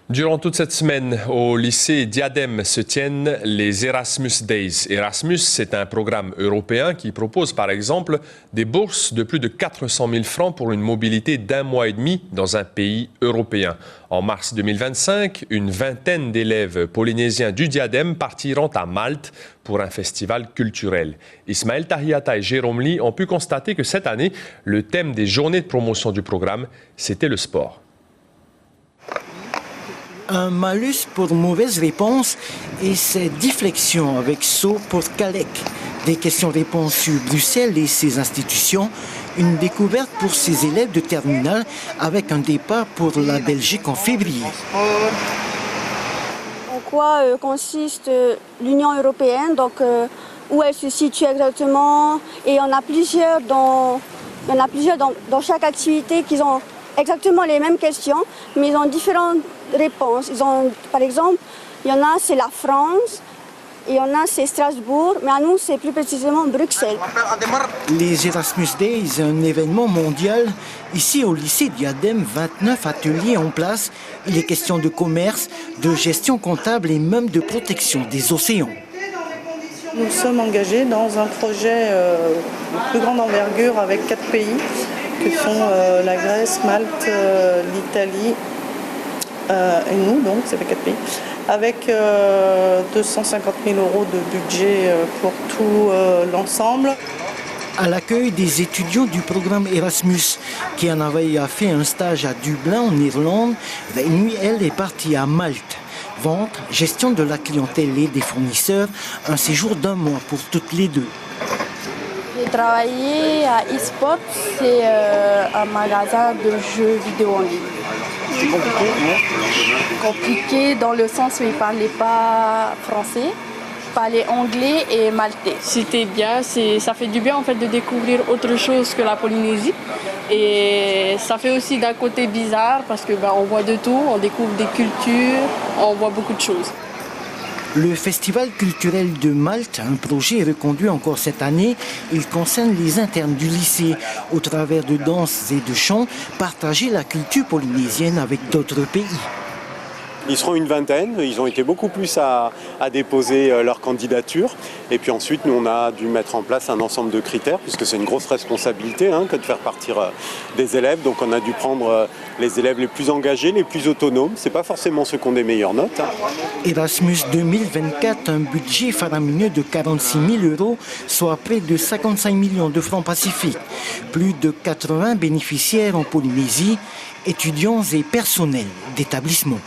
Durant toute cette semaine, au lycée Diadème se tiennent les Erasmus Days. Erasmus, c'est un programme européen qui propose par exemple des bourses de plus de 400 000 francs pour une mobilité d'1 mois et demi dans un pays européen. En mars 2025, une vingtaine d'élèves polynésiens du Diadème partiront à Malte pour un festival culturel. Ismaël Tahiata et Jérôme Lee ont pu constater que cette année, le thème des journées de promotion du programme, c'était le sport. Un malus pour mauvaise réponse et ses difflexions avec saut pour Calec. Des questions-réponses sur Bruxelles et ses institutions. Une découverte pour ces élèves de terminale avec un départ pour la Belgique en février. En quoi consiste l'Union européenne, donc où elle se situe exactement. Et il y en a plusieurs dans chaque activité qui ont exactement les mêmes questions, mais ils ont différentes réponses. Par exemple, il y en a c'est la France, et il y en a c'est Strasbourg, mais à nous c'est plus précisément Bruxelles. Les Erasmus Days, un événement mondial. Ici au lycée Diadème, 29 ateliers en place. Il est question de commerce, de gestion comptable et même de protection des océans. Nous sommes engagés dans un projet de plus grande envergure avec 4 pays, que sont la Grèce, Malte, l'Italie et nous, donc ça fait 4 pays, avec 250 000 € de budget pour tout l'ensemble. À l'accueil des étudiants du programme Erasmus, qui en avait fait un stage à Dublin en Irlande, la nuit, elle est partie à Malte. Vente, gestion de la clientèle et des fournisseurs, un séjour d'1 mois pour toutes les deux. J'ai travaillé à eSport, c'est un magasin de jeux vidéo en ligne. C'est compliqué, non? Compliqué dans le sens où ils ne parlaient pas français, ils parlaient anglais et maltais. C'était bien, ça fait du bien en fait de découvrir autre chose que la Polynésie. Et ça fait aussi d'un côté bizarre parce que on voit de tout, on découvre des cultures, on voit beaucoup de choses. Le Festival culturel de Malte, un projet reconduit encore cette année, il concerne les internes du lycée. Au travers de danses et de chants, partager la culture polynésienne avec d'autres pays. Ils seront une vingtaine, ils ont été beaucoup plus à déposer leur candidature. Et puis ensuite, nous, on a dû mettre en place un ensemble de critères, puisque c'est une grosse responsabilité que de faire partir des élèves. Donc on a dû prendre les élèves les plus engagés, les plus autonomes. Ce n'est pas forcément ceux qui ont des meilleures notes. Erasmus 2024, un budget faramineux de 46 000 €, soit près de 55 millions de francs pacifiques. Plus de 80 bénéficiaires en Polynésie, étudiants et personnels d'établissement.